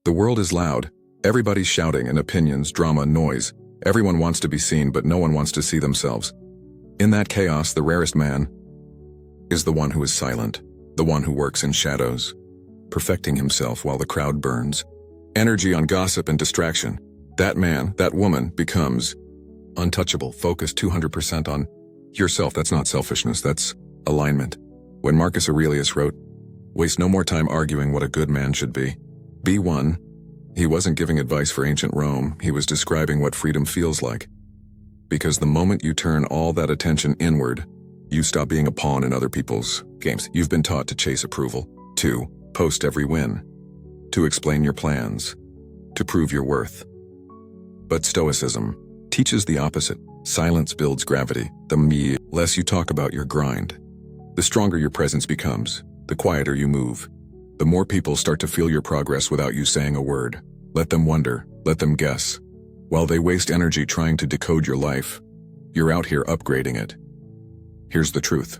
The world is loud. Everybody's shouting and opinions, drama, noise. Everyone wants to be seen, but no one wants to see themselves. In that chaos, the rarest man is the one who is silent, the one who works in shadows, perfecting himself while the crowd burns. Energy on gossip and distraction. That man, that woman becomes untouchable, focused 200% on yourself. That's not selfishness, that's alignment. When Marcus Aurelius wrote, "Waste no more time arguing what a good man should be one," he wasn't giving advice for ancient Rome, he was describing what freedom feels like. Because the moment you turn all that attention inward, you stop being a pawn in other people's games. You've been taught to chase approval, to post every win, to explain your plans, to prove your worth. But Stoicism teaches the opposite. Silence builds gravity. The less you talk about your grind, the stronger your presence becomes, the quieter you move. The more people start to feel your progress without you saying a word. Let them wonder, let them guess. While they waste energy trying to decode your life, you're out here upgrading it. Here's the truth.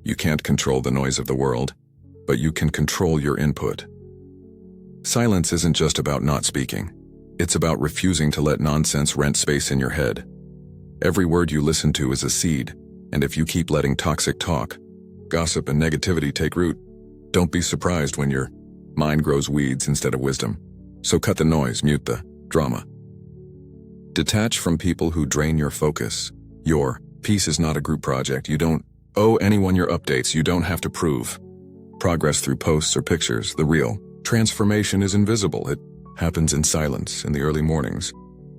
You can't control the noise of the world, but you can control your input. Silence isn't just about not speaking. It's about refusing to let nonsense rent space in your head. Every word you listen to is a seed, and if you keep letting toxic talk, gossip, and negativity take root, don't be surprised when your mind grows weeds instead of wisdom. So cut the noise, mute the drama. Detach from people who drain your focus. Your peace is not a group project. You don't owe anyone your updates. You don't have to prove progress through posts or pictures. The real transformation is invisible. It happens in silence, in the early mornings,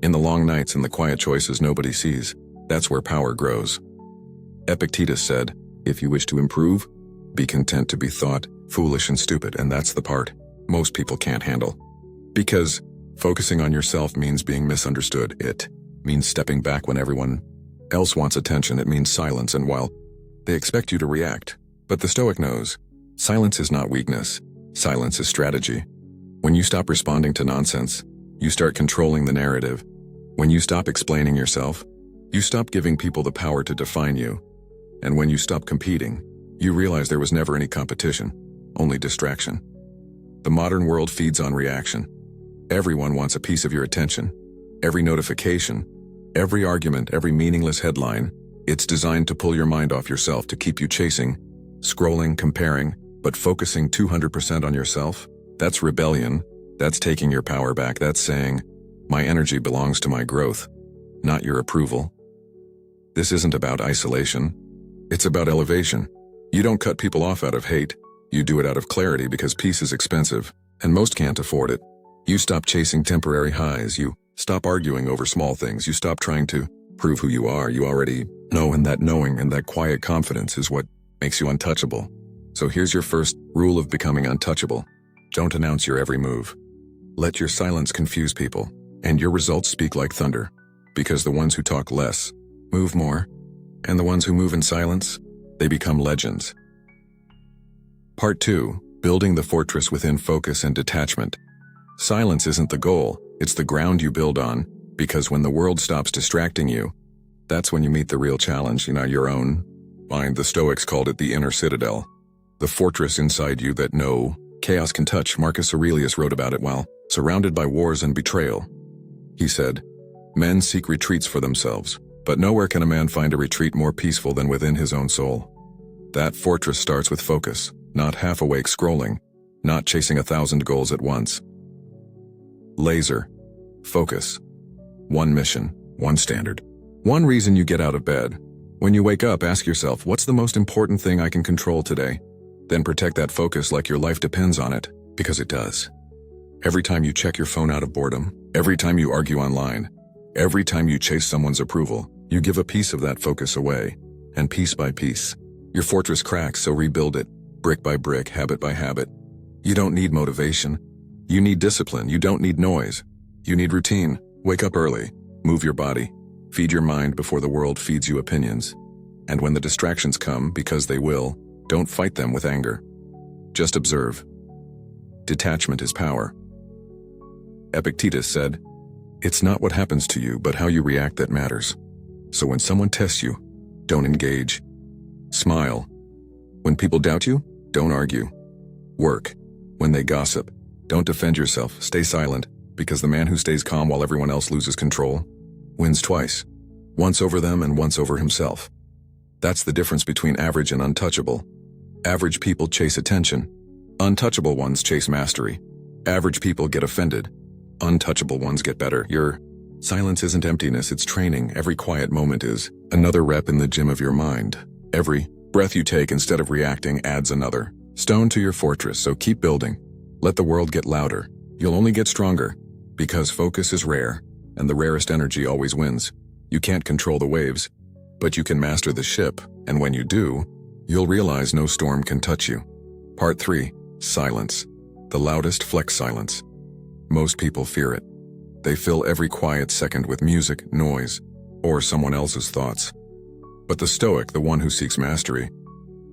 in the long nights, in the quiet choices nobody sees. That's where power grows. Epictetus said, "If you wish to improve, be content to be thought foolish and stupid," and that's the part most people can't handle. Because focusing on yourself means being misunderstood. It means stepping back when everyone else wants attention. It means silence, and while they expect you to react. But the Stoic knows, silence is not weakness. Silence is strategy. When you stop responding to nonsense, you start controlling the narrative. When you stop explaining yourself, you stop giving people the power to define you. And when you stop competing, you realize there was never any competition, only distraction. The modern world feeds on reaction. Everyone wants a piece of your attention. Every notification, every argument, every meaningless headline, it's designed to pull your mind off yourself, to keep you chasing, scrolling, comparing, but focusing 200% on yourself. That's rebellion. That's taking your power back. That's saying, my energy belongs to my growth, not your approval. This isn't about isolation. It's about elevation. You don't cut people off out of hate. You do it out of clarity, because peace is expensive, and most can't afford it. You stop chasing temporary highs. You stop arguing over small things. You stop trying to prove who you are. You already know, and that knowing and that quiet confidence is what makes you untouchable. So here's your first rule of becoming untouchable. Don't announce your every move. Let your silence confuse people, and your results speak like thunder. Because the ones who talk less move more, and the ones who move in silence, they become legends. Part 2. Building the fortress within focus and detachment. Silence isn't the goal, it's the ground you build on, because when the world stops distracting you, that's when you meet the real challenge, your own mind. The Stoics called it the inner citadel, the fortress inside you that no chaos can touch. Marcus Aurelius wrote about it while surrounded by wars and betrayal. He said, "Men seek retreats for themselves, but nowhere can a man find a retreat more peaceful than within his own soul." That fortress starts with focus, not half-awake scrolling, not chasing 1,000 goals at once. Laser. Focus. One mission, one standard. One reason you get out of bed. When you wake up, ask yourself, what's the most important thing I can control today? Then protect that focus like your life depends on it, because it does. Every time you check your phone out of boredom, every time you argue online, every time you chase someone's approval, you give a piece of that focus away. And piece by piece, your fortress cracks, so rebuild it, brick by brick, habit by habit. You don't need motivation. You need discipline. You don't need noise. You need routine. Wake up early. Move your body. Feed your mind before the world feeds you opinions. And when the distractions come, because they will, don't fight them with anger. Just observe. Detachment is power. Epictetus said, "It's not what happens to you, but how you react that matters." So when someone tests you, don't engage. Smile. When people doubt you, don't argue. Work. When they gossip, Don't defend yourself, stay silent, because the man who stays calm while everyone else loses control wins twice. Once over them and once over himself. That's the difference between average and untouchable. Average people chase attention. Untouchable ones chase mastery. Average people get offended. Untouchable ones get better. Your silence isn't emptiness, it's training. Every quiet moment is another rep in the gym of your mind. Every breath you take instead of reacting adds another stone to your fortress, so keep building. Let the world get louder. You'll only get stronger, because focus is rare, and the rarest energy always wins. You can't control the waves, but you can master the ship, and when you do, you'll realize no storm can touch you. Part 3. Silence. The loudest flex silence. Most people fear it. They fill every quiet second with music, noise, or someone else's thoughts. But the Stoic, the one who seeks mastery,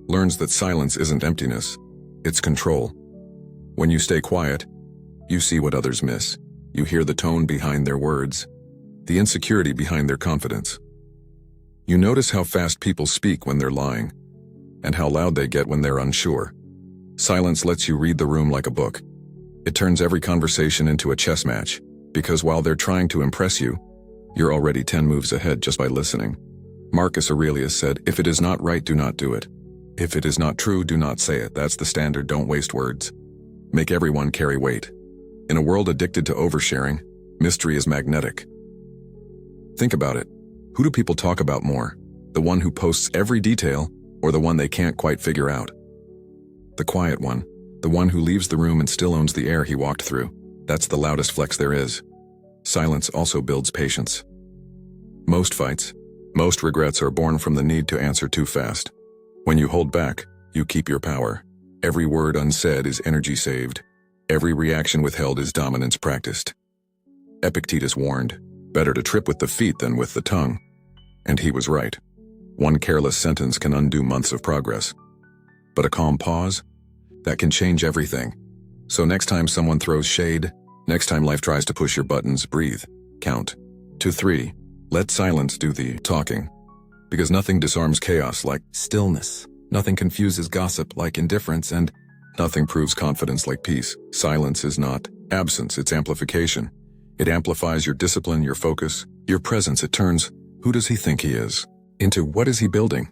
learns that silence isn't emptiness, it's control. When you stay quiet, you see what others miss. You hear the tone behind their words, the insecurity behind their confidence. You notice how fast people speak when they're lying, and how loud they get when they're unsure. Silence lets you read the room like a book. It turns every conversation into a chess match, because while they're trying to impress you, you're already 10 moves ahead just by listening. Marcus Aurelius said, "If it is not right, do not do it. If it is not true, do not say it." That's the standard. Don't waste words. Make everyone carry weight. In a world addicted to oversharing, mystery is magnetic. Think about it. Who do people talk about more? The one who posts every detail, or the one they can't quite figure out? The quiet one. The one who leaves the room and still owns the air he walked through. That's the loudest flex there is. Silence also builds patience. Most fights, most regrets are born from the need to answer too fast. When you hold back, you keep your power. Every word unsaid is energy saved. Every reaction withheld is dominance practiced. Epictetus warned, "Better to trip with the feet than with the tongue." And he was right. One careless sentence can undo months of progress. But a calm pause? That can change everything. So next time someone throws shade, next time life tries to push your buttons, breathe. Count to 3. Let silence do the talking. Because nothing disarms chaos like stillness. Nothing confuses gossip like indifference, and nothing proves confidence like peace. Silence is not absence, it's amplification. It amplifies your discipline, your focus, your presence. It turns, "Who does he think he is?" into "What is he building?"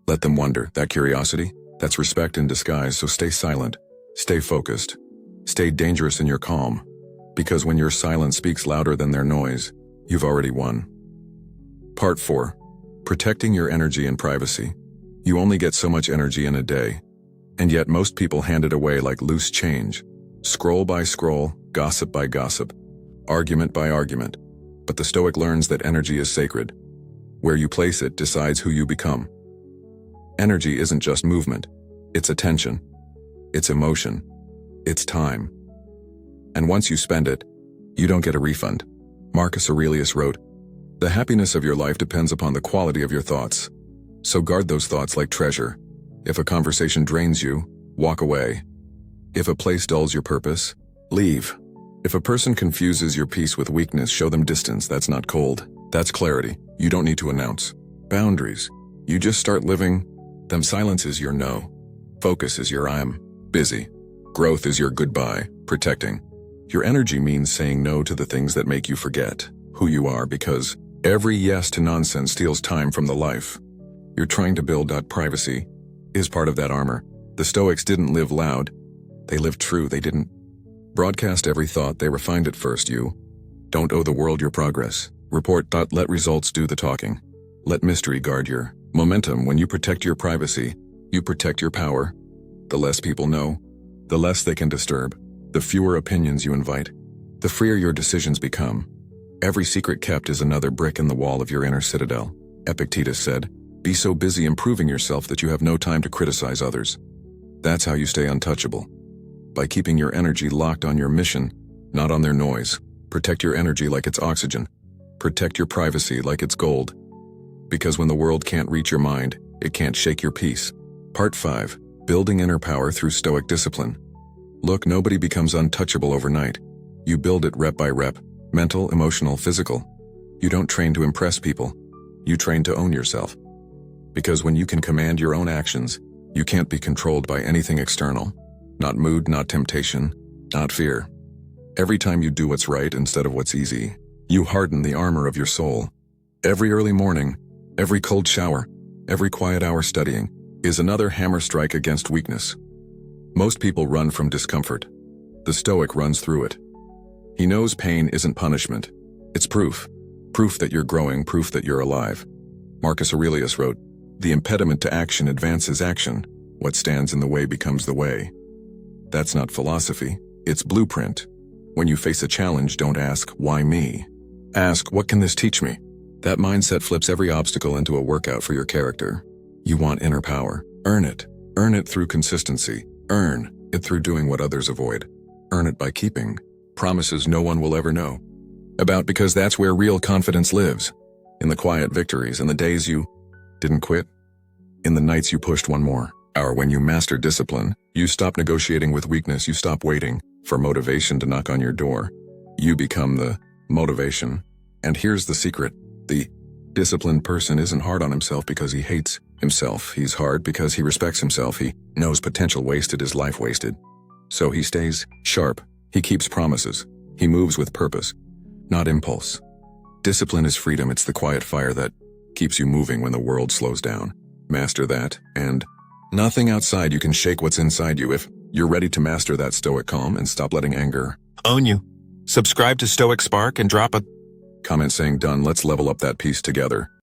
Let them wonder. That curiosity, that's respect in disguise. So stay silent, stay focused, stay dangerous in your calm. Because when your silence speaks louder than their noise, you've already won. Part 4. Protecting your energy and privacy. You only get so much energy in a day, and yet most people hand it away like loose change. Scroll by scroll, gossip by gossip, argument by argument. But the Stoic learns that energy is sacred. Where you place it decides who you become. Energy isn't just movement. It's attention. It's emotion. It's time. And once you spend it, you don't get a refund. Marcus Aurelius wrote, "The happiness of your life depends upon the quality of your thoughts. So guard those thoughts like treasure. If a conversation drains you, walk away. If a place dulls your purpose, leave. If a person confuses your peace with weakness, show them distance. That's not cold. That's clarity. You don't need to announce boundaries. You just start living them. Silence is your no. Focus is your I'm busy. Growth is your goodbye, protecting. Your energy means saying no to the things that make you forget who you are, because every yes to nonsense steals time from the life you're trying to build. Privacy is part of that armor. The Stoics didn't live loud. They lived true. They didn't broadcast every thought. They refined it first. You don't owe the world your progress. Report. Let results do the talking. Let mystery guard your momentum. When you protect your privacy, you protect your power. The less people know, the less they can disturb. The fewer opinions you invite, the freer your decisions become. Every secret kept is another brick in the wall of your inner citadel. Epictetus said, "Be so busy improving yourself that you have no time to criticize others." That's how you stay untouchable. By keeping your energy locked on your mission, not on their noise. Protect your energy like it's oxygen. Protect your privacy like it's gold. Because when the world can't reach your mind, it can't shake your peace. Part 5. Building inner power through Stoic discipline. Look, nobody becomes untouchable overnight. You build it rep by rep, mental, emotional, physical. You don't train to impress people. You train to own yourself. Because when you can command your own actions, you can't be controlled by anything external. Not mood, not temptation, not fear. Every time you do what's right instead of what's easy, you harden the armor of your soul. Every early morning, every cold shower, every quiet hour studying is another hammer strike against weakness. Most people run from discomfort. The Stoic runs through it. He knows pain isn't punishment. It's proof. Proof that you're growing, proof that you're alive. Marcus Aurelius wrote, "The impediment to action advances action. What stands in the way becomes the way." That's not philosophy, it's blueprint. When you face a challenge, don't ask, "Why me?" Ask, "What can this teach me?" That mindset flips every obstacle into a workout for your character. You want inner power. Earn it. Earn it through consistency. Earn it through doing what others avoid. Earn it by keeping promises no one will ever know about, because that's where real confidence lives. In the quiet victories, in the days you didn't quit, in the nights you pushed one more hour. When you master discipline, you stop negotiating with weakness, you stop waiting for motivation to knock on your door. You become the motivation. And here's the secret. The disciplined person isn't hard on himself because he hates himself. He's hard because he respects himself. He knows potential wasted is life wasted. So he stays sharp. He keeps promises. He moves with purpose, not impulse. Discipline is freedom. It's the quiet fire that keeps you moving when the world slows down. Master that, and nothing outside you can shake what's inside you. If you're ready to master that Stoic calm and stop letting anger own you, subscribe to Stoic Spark and drop a comment saying done. Let's level up that piece together.